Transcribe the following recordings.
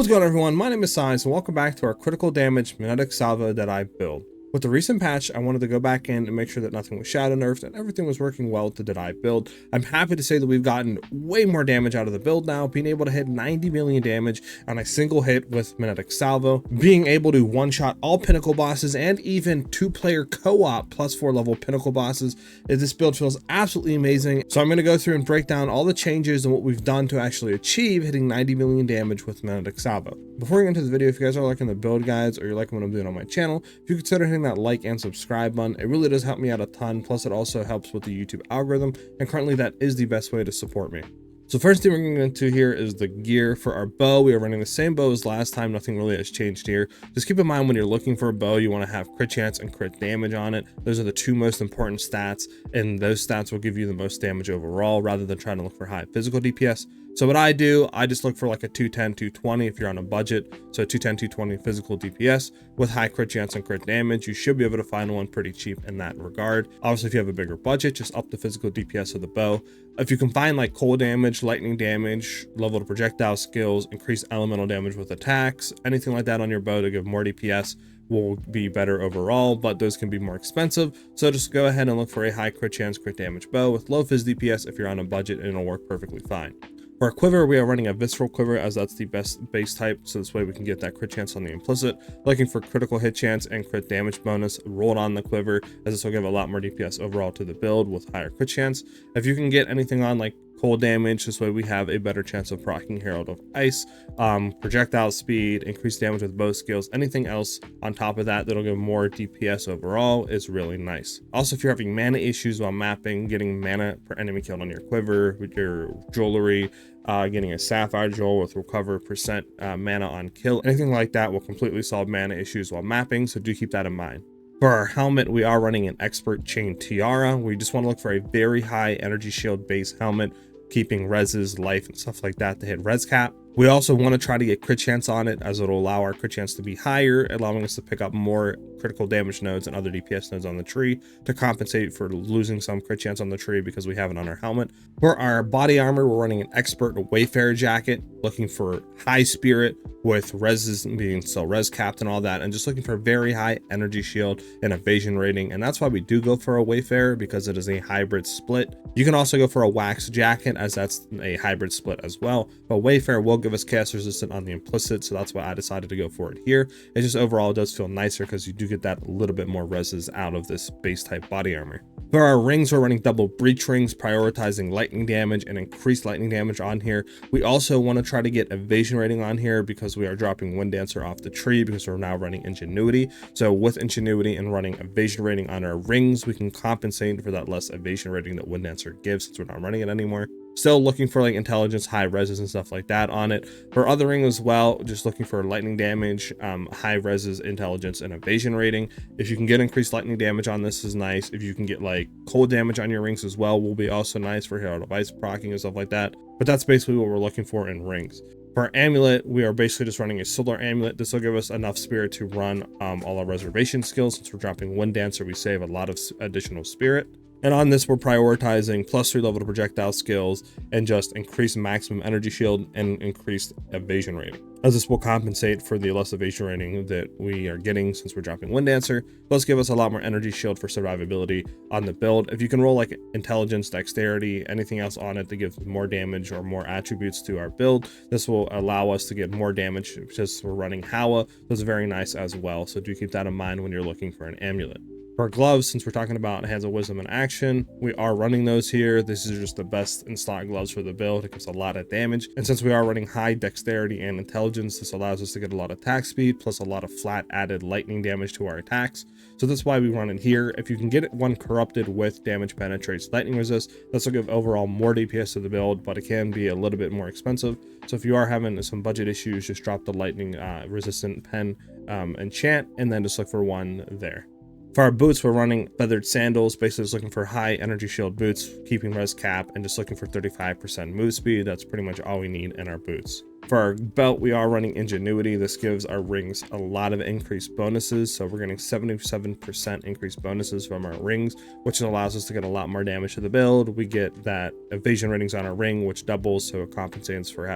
What's going on, everyone? My name is SiahZ and welcome back to our critical damage magnetic salvo that I built. With the recent patch, I wanted to go back in and make sure that nothing was shadow nerfed and everything was working well with the Did I build. I'm happy to say that we've gotten way more damage out of the build now, being able to hit 90 million damage on a single hit with magnetic salvo, being able to one-shot all pinnacle bosses and even two-player co-op plus 4 level pinnacle bosses. This build feels absolutely amazing. So I'm going to go through and break down all the changes and what we've done to actually achieve hitting 90 million damage with magnetic salvo. Before we get into the video, if you guys are liking the build guides or you're liking what I'm doing on my channel, if you consider hitting that like and subscribe button, it really does help me out a ton. Plus it also helps with the YouTube algorithm, and currently that is the best way to support me. So first thing we're going to get into here is the gear for our bow. We are running the same bow as last time. Nothing really has changed here. Just keep in mind when you're looking for a bow, you want to have crit chance and crit damage on it. Those are the two most important stats, and those stats will give you the most damage overall rather than trying to look for high physical DPS. So what I do, I just look for like a 210, 220 if you're on a budget. So 210, 220 physical DPS with high crit chance and crit damage. You should be able to find one pretty cheap in that regard. Obviously, if you have a bigger budget, just up the physical DPS of the bow. If you can find like cold damage, lightning damage, level to projectile skills, increase elemental damage with attacks, anything like that on your bow to give more DPS will be better overall, but those can be more expensive. So just go ahead and look for a high crit chance, crit damage bow with low phys DPS if you're on a budget, and it'll work perfectly fine. For our quiver, we are running a visceral quiver as that's the best base type, so this way we can get that crit chance on the implicit. Looking for critical hit chance and crit damage bonus rolled on the quiver, as this will give a lot more DPS overall to the build with higher crit chance. If you can get anything on like cold damage, this way we have a better chance of proccing Herald of Ice, projectile speed, increased damage with bow skills, anything else on top of that that'll give more DPS overall is really nice. Also, if you're having mana issues while mapping, getting mana per enemy killed on your quiver with your jewelry, getting a sapphire jewel with recover percent mana on kill, anything like that will completely solve mana issues while mapping, so do keep that in mind. For our helmet, we are running an expert chain tiara. We just want to look for a very high energy shield base helmet, keeping reses, life, and stuff like that to hit res cap. We also want to try to get crit chance on it, as it'll allow our crit chance to be higher, allowing us to pick up more critical damage nodes and other DPS nodes on the tree to compensate for losing some crit chance on the tree because we have it on our helmet. For our body armor, we're running an expert wayfarer jacket, looking for high spirit with reses being still res capped and all that, and just looking for very high energy shield and evasion rating. And that's why we do go for a wayfarer, because it is a hybrid split. You can also go for a wax jacket, as that's a hybrid split as well, but wayfarer will give us chaos resistant on the implicit, so that's why I decided to go for it here. It just overall does feel nicer because you do get that little bit more reses out of this base type body armor. For our rings, we're running double breach rings, prioritizing lightning damage and increased lightning damage on here. We also want to try to get evasion rating on here because we are dropping Wind Dancer off the tree, because we're now running Ingenuity. So with Ingenuity and running evasion rating on our rings, we can compensate for that less evasion rating that Wind Dancer gives since we're not running it anymore. Still looking for like intelligence, high reses and stuff like that on it. For other ring as well, just looking for lightning damage, high reses, intelligence, and evasion rating. If you can get increased lightning damage on this is nice. If you can get like cold damage on your rings as well, will be also nice for Herald of Ice proccing and stuff like that. But that's basically what we're looking for in rings. For our amulet, we are basically just running a solar amulet. This will give us enough spirit to run all our reservation skills. Since we're dropping Wind Dancer, we save a lot of additional spirit. And on this, we're prioritizing +3 level to projectile skills and just increase maximum energy shield and increased evasion rating, as this will compensate for the less evasion rating that we are getting since we're dropping Wind Dancer, plus give us a lot more energy shield for survivability on the build. If you can roll like intelligence, dexterity, anything else on it to give more damage or more attributes to our build, this will allow us to get more damage because we're running Hawa. That's very nice as well, so do keep that in mind when you're looking for an amulet. For our gloves, since we're talking about Hands of Wisdom in action, we are running those here. This is just the best in stock gloves for the build. It gives a lot of damage. And since we are running high dexterity and intelligence, this allows us to get a lot of attack speed, plus a lot of flat added lightning damage to our attacks. So that's why we run it here. If you can get one corrupted with damage penetrates lightning resist, this will give overall more DPS to the build, but it can be a little bit more expensive. So if you are having some budget issues, just drop the lightning resistant pen enchant, and then just look for one there. For our boots, we're running feathered sandals, basically just looking for high energy shield boots, keeping res cap, and just looking for 35% move speed. That's pretty much all we need in our boots. For our belt, we are running Ingenuity. This gives our rings a lot of increased bonuses. So we're getting 77% increased bonuses from our rings, which allows us to get a lot more damage to the build. We get that evasion ratings on our ring, which doubles, so it compensates for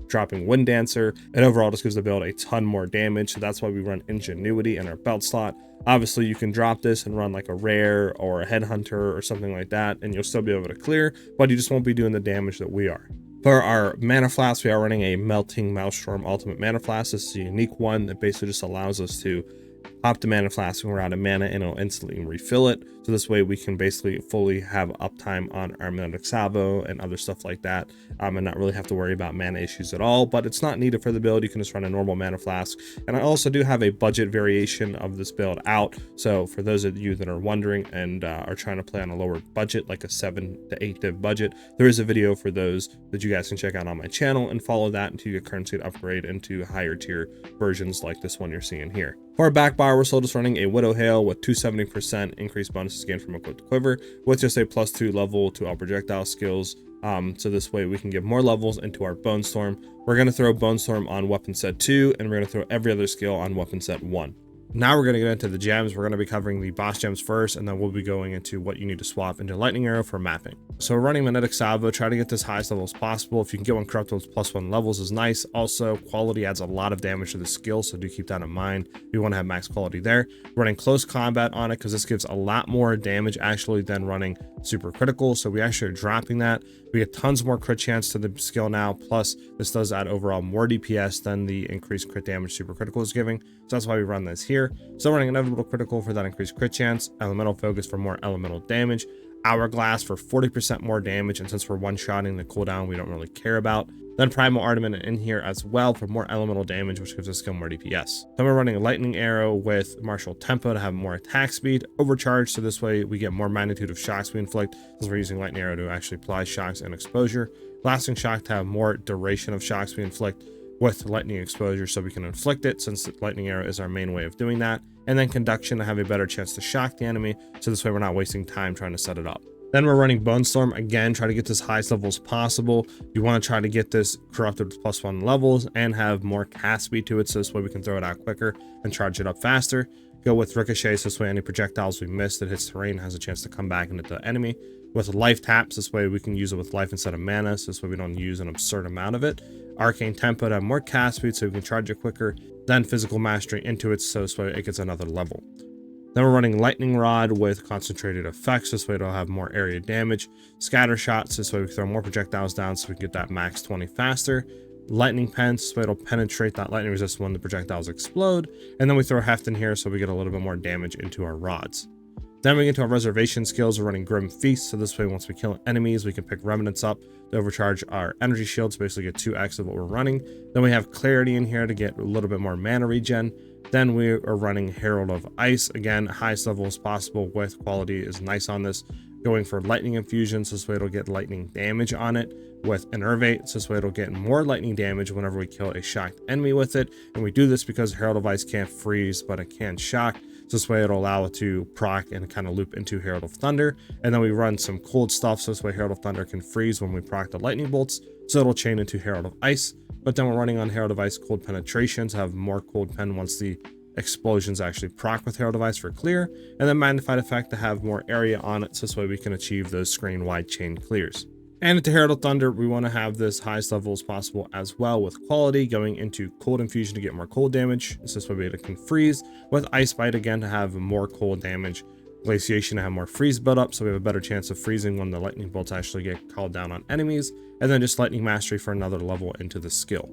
dropping Wind Dancer. And overall, just gives the build a ton more damage. So that's why we run Ingenuity in our belt slot. Obviously, you can drop this and run like a rare or a headhunter or something like that, and you'll still be able to clear, but you just won't be doing the damage that we are. For our mana flask, we are running a Melting Maelstrom Ultimate Mana Flask. This is a unique one that basically just allows us to pop the mana flask when we're out of mana and it'll instantly refill it. So this way we can basically fully have uptime on our Magnetic Salvo and other stuff like that, and not really have to worry about mana issues at all. But it's not needed for the build. You can just run a normal mana flask. And I also do have a budget variation of this build out. So for those of you that are wondering and are trying to play on a lower budget, like a 7 to 8 div budget, there is a video for those that you guys can check out on my channel and follow that until you get currency to upgrade into higher tier versions like this one you're seeing here. For our back bar, we're still just running a Widow Hail with 270% increased bonuses gained from equipped quiver with just a +2 level to all projectile skills. So this way we can give more levels into our Bone Storm. We're going to throw Bone Storm on weapon set 2, and we're going to throw every other skill on weapon set 1. Now we're going to get into the gems. We're going to be covering the boss gems first, and then we'll be going into what you need to swap into Lightning Arrow for mapping. So we're running Magnetic Salvo. Try to get this highest level as possible. If you can get one corrupt with +1 levels is nice. Also, quality adds a lot of damage to the skill, so do keep that in mind. We want to have max quality there. We're running Close Combat on it because this gives a lot more damage actually than running Super Critical. So we actually are dropping that. We get tons more crit chance to the skill now. Plus, this does add overall more DPS than the increased crit damage Super Critical is giving. So that's why we run this here. So running Inevitable Critical for that increased crit chance, Elemental Focus for more elemental damage, Hourglass for 40% more damage, and since we're one-shotting the cooldown, we don't really care about. Then Primal Armament in here as well for more elemental damage, which gives us skill more DPS. Then we're running a Lightning Arrow with Martial Tempo to have more attack speed, Overcharge, so this way we get more magnitude of shocks we inflict, since we're using Lightning Arrow to actually apply shocks and exposure. Lasting Shock to have more duration of shocks we inflict with Lightning Exposure, so we can inflict it, since the Lightning Arrow is our main way of doing that. And then Conduction to have a better chance to shock the enemy, so this way we're not wasting time trying to set it up. Then we're running Bone Storm again, try to get this highest level as possible. You want to try to get this corrupted with +1 levels and have more cast speed to it, so this way we can throw it out quicker and charge it up faster. Go with Ricochet, so this way any projectiles we miss that hits terrain has a chance to come back and hit the enemy. With Life Taps, this way we can use it with life instead of mana, so this way we don't use an absurd amount of it. Arcane Tempo to have more cast speed, so we can charge it quicker. Then Physical Mastery into it, so this way it gets another level. Then we're running Lightning Rod with concentrated effects, this way it'll have more area damage. Scatter Shots, this way we throw more projectiles down so we can get that max 20 faster. Lightning Pence, this way it'll penetrate that lightning resistance when the projectiles explode. And then we throw Heft in here so we get a little bit more damage into our rods. Then we get into our reservation skills. We're running Grim Feast, so this way once we kill enemies we can pick remnants up to overcharge our energy shields, basically get 2x of what we're running. Then we have Clarity in here to get a little bit more mana regen. Then we are running Herald of Ice, again highest level as possible with quality is nice on this. Going for Lightning Infusion, so this way it'll get lightning damage on it. With Enervate, so this way it'll get more lightning damage whenever we kill a shocked enemy with it. And we do this because Herald of Ice can't freeze, but it can shock. So this way it'll allow it to proc and kind of loop into Herald of Thunder. And then we run some cold stuff, so this way Herald of Thunder can freeze when we proc the lightning bolts. So it'll chain into Herald of Ice. But then we're running on Herald of Ice Cold Penetration to have more cold pen once the explosions actually proc with Herald of Ice for clear. And then Magnified Effect to have more area on it, so this way we can achieve those screen wide chain clears. And into Herald of Thunder, we want to have this highest level as possible as well with quality, going into Cold Infusion to get more cold damage. So this way it can freeze. With Ice Bite again to have more cold damage. Glaciation to have more freeze build up, so we have a better chance of freezing when the lightning bolts actually get called down on enemies. And then just Lightning Mastery for another level into the skill.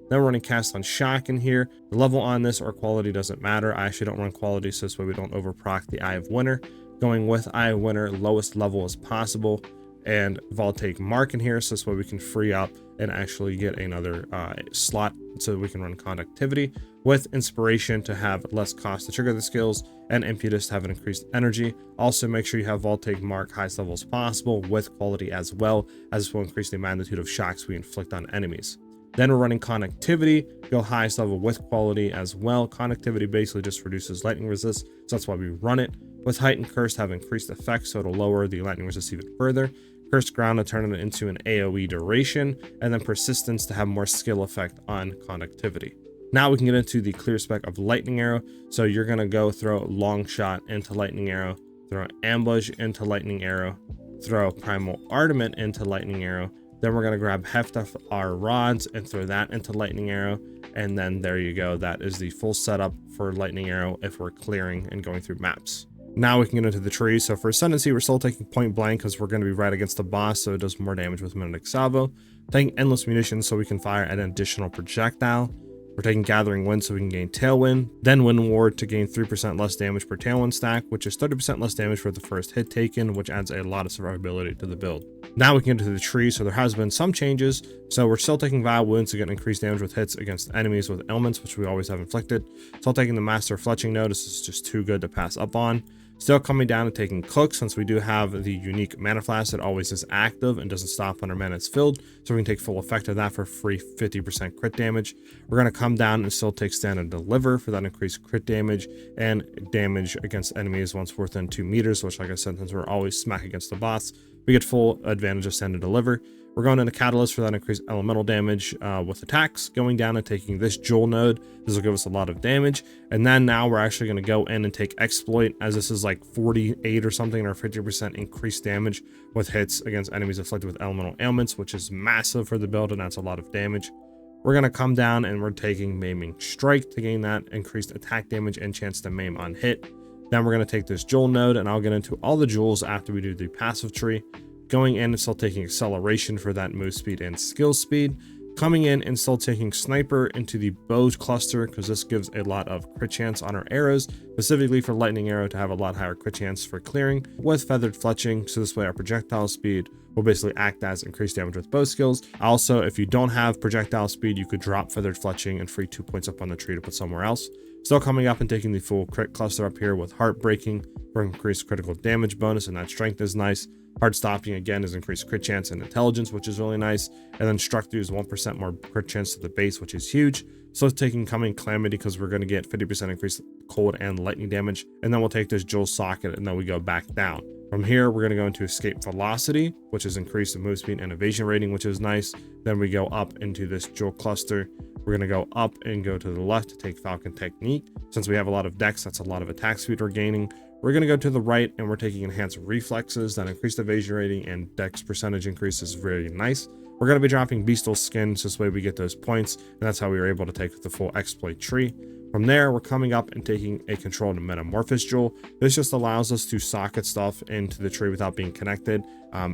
Then we're running Cast on Shock in here. The level on this or quality doesn't matter. I actually don't run quality, so this way we don't overproc the Eye of Winter. Going with Eye of Winter, lowest level as possible. And Voltaic Mark in here, so this way we can free up and actually get another slot so we can run Conductivity. With Inspiration to have less cost to trigger the skills, and Impetus to have an increased energy. Also make sure you have Voltaic Mark highest level as possible with quality as well, as this will increase the magnitude of shocks we inflict on enemies. Then we're running Conductivity, go highest level with quality as well. Conductivity basically just reduces lightning resist, so that's why we run it. With Heightened Curse to have increased effects, so it'll lower the lightning resist even further. Cursed Ground to turn it into an AoE duration, and then Persistence to have more skill effect on conductivity. Now we can get into the clear spec of Lightning Arrow. So you're going to go throw Long Shot into Lightning Arrow, throw Ambush into Lightning Arrow, throw Primal Ardament into Lightning Arrow. Then we're going to grab Heft of our Rods and throw that into Lightning Arrow. And then there you go. That is the full setup for Lightning Arrow if we're clearing and going through maps. Now we can get into the tree. So for Ascendancy, we're still taking Point Blank because we're going to be right against the boss, so it does more damage with Magnetic Salvo. Taking Endless Munitions so we can fire an additional projectile. We're taking Gathering Wind so we can gain Tailwind. Then Wind Ward to gain 3% less damage per Tailwind stack, which is 30% less damage for the first hit taken, which adds a lot of survivability to the build. Now we can get into the tree. So there has been some changes. So we're still taking Vile Wounds to get increased damage with hits against enemies with ailments, which we always have inflicted. Still taking the Master Fletching Node. This is just too good to pass up on. Still coming down and taking Cook, since we do have the unique Mana Flask that always is active and doesn't stop when our mana is filled, so we can take full effect of that for free 50% crit damage. We're going to come down and still take Stand and Deliver for that increased crit damage and damage against enemies once within 2 meters, which, like I said, since we're always smack against the boss, we get full advantage of Stand and Deliver. We're going into Catalyst for that increased elemental damage with attacks, going down and taking this Jewel node. This will give us a lot of damage. And then now we're actually going to go in and take Exploit, as this is like 48 or something, or 50% increased damage with hits against enemies afflicted with elemental ailments, which is massive for the build, and that's a lot of damage. We're going to come down and we're taking Maiming Strike to gain that increased attack damage and chance to maim on hit. Then we're going to take this Jewel node, and I'll get into all the jewels after we do the passive tree. Going in and still taking Acceleration for that move speed and skill speed. Coming in and still taking Sniper into the bow cluster, because this gives a lot of crit chance on our arrows, specifically for Lightning Arrow to have a lot higher crit chance for clearing with Feathered Fletching, so this way our projectile speed will basically act as increased damage with bow skills. Also, if you don't have projectile speed, you could drop Feathered Fletching and free 2 points up on the tree to put somewhere else. Still coming up and taking the full crit cluster up here with Heartbreaking for increased critical damage bonus, and that strength is nice. Hard Stopping again is increased crit chance and intelligence, which is really nice. And then Struck Through is 1% more crit chance to the base, which is huge. So it's taking Coming Calamity because we're going to get 50% increased cold and lightning damage. And then we'll take this Jewel Socket and then we go back down. From here, we're going to go into Escape Velocity, which is increased in move speed and evasion rating, which is nice. Then we go up into this Jewel Cluster. We're going to go up and go to the left to take Falcon Technique. Since we have a lot of dex, that's a lot of attack speed we're gaining. We're going to go to the right and we're taking Enhanced Reflexes. That increased evasion rating and dex percentage increase is very nice. We're going to be dropping Beastal Skin, so this way we get those points, and that's how we were able to take the full Exploit tree. From there, we're coming up and taking a Controlled Metamorphosis Jewel. This just allows us to socket stuff into the tree without being connected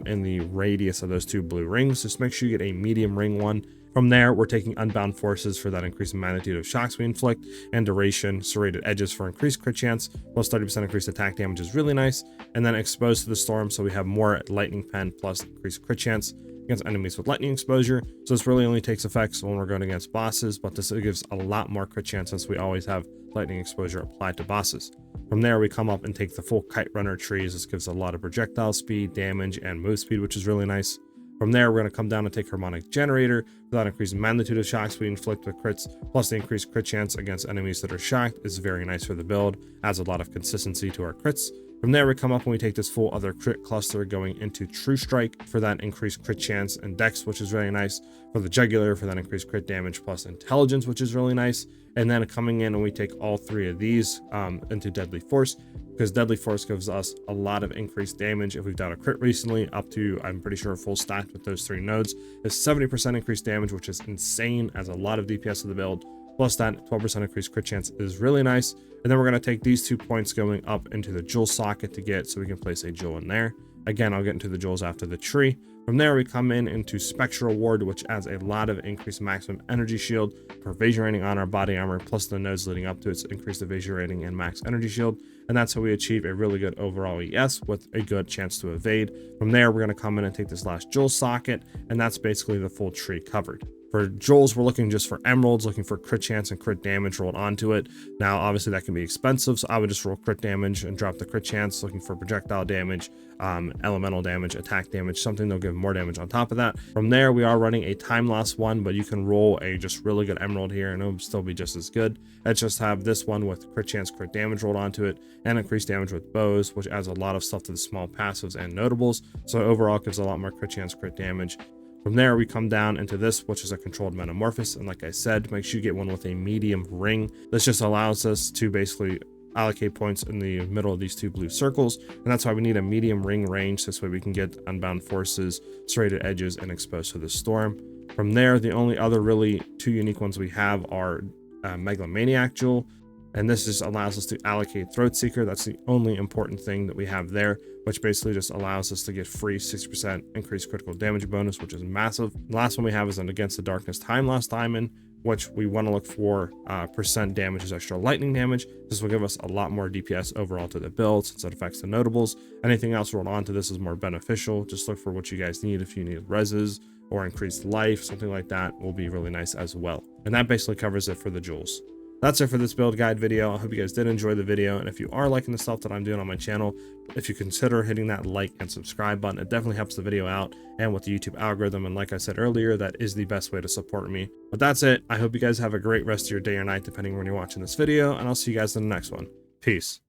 in the radius of those 2 blue rings. Just make sure you get a medium ring one. From there, we're taking Unbound Forces for that increased magnitude of shocks we inflict, and Duration, Serrated Edges for increased crit chance, plus 30% increased attack damage is really nice, and then Exposed to the Storm, so we have more Lightning Pen plus increased crit chance against enemies with lightning exposure. So this really only takes effects when we're going against bosses, but this gives a lot more crit chance since we always have lightning exposure applied to bosses. From there, we come up and take the full Kite Runner trees. This gives a lot of projectile speed, damage, and move speed, which is really nice. From there, we're going to come down and take Harmonic Generator for that increased magnitude of shocks we inflict with crits, plus the increased crit chance against enemies that are shocked is very nice for the build, adds a lot of consistency to our crits. From there, we come up and we take this full other crit cluster going into True Strike for that increased crit chance and dex, which is really nice. For the Jugular for that increased crit damage plus intelligence, which is really nice. And then coming in and we take all 3 of these into Deadly Force, because Deadly Force gives us a lot of increased damage. If we've done a crit recently, up to, I'm pretty sure, full stack with those 3 nodes, is 70% increased damage, which is insane, as a lot of DPS of the build. Plus that 12% increased crit chance is really nice. And then we're going to take these 2 points going up into the Jewel Socket to get, so we can place a Jewel in there. Again, I'll get into the jewels after the tree. From there, we come in into Spectral Ward, which adds a lot of increased maximum energy shield for evasion rating on our body armor, plus the nodes leading up to its increased evasion rating and max energy shield. And that's how we achieve a really good overall ES with a good chance to evade. From there, we're going to come in and take this last Jewel Socket, and that's basically the full tree covered. For jewels, we're looking just for emeralds, looking for crit chance and crit damage rolled onto it. Now, obviously that can be expensive, so I would just roll crit damage and drop the crit chance, looking for projectile damage, elemental damage, attack damage, something that'll give more damage on top of that. From there, we are running a time loss one, but you can roll a just really good emerald here and it'll still be just as good. Let's just have this one with crit chance, crit damage rolled onto it, and increased damage with bows, which adds a lot of stuff to the small passives and notables. So overall gives a lot more crit chance, crit damage. From there, we come down into this, which is a controlled metamorphosis. And like I said, make sure you get one with a medium ring. This just allows us to basically allocate points in the middle of these two blue circles. And that's why we need a medium ring range. This way we can get unbound forces, serrated edges, and exposed to the storm. From there, the only other really two unique ones we have are Megalomaniac Jewel. And this just allows us to allocate Throat Seeker. That's the only important thing that we have there, which basically just allows us to get free 60% increased critical damage bonus, which is massive. The last one we have is an Against the Darkness Time Loss Diamond, which we want to look for percent damage as extra lightning damage. This will give us a lot more DPS overall to the build since it affects the notables. Anything else rolled onto this is more beneficial. Just look for what you guys need. If you need reses or increased life, something like that will be really nice as well. And that basically covers it for the jewels. That's it for this build guide video. I hope you guys did enjoy the video, and if you are liking the stuff that I'm doing on my channel, if you consider hitting that like and subscribe button, it definitely helps the video out and with the YouTube algorithm. And like I said earlier, that is the best way to support me. But that's it. I hope you guys have a great rest of your day or night, depending on when you're watching this video, and I'll see you guys in the next one. Peace.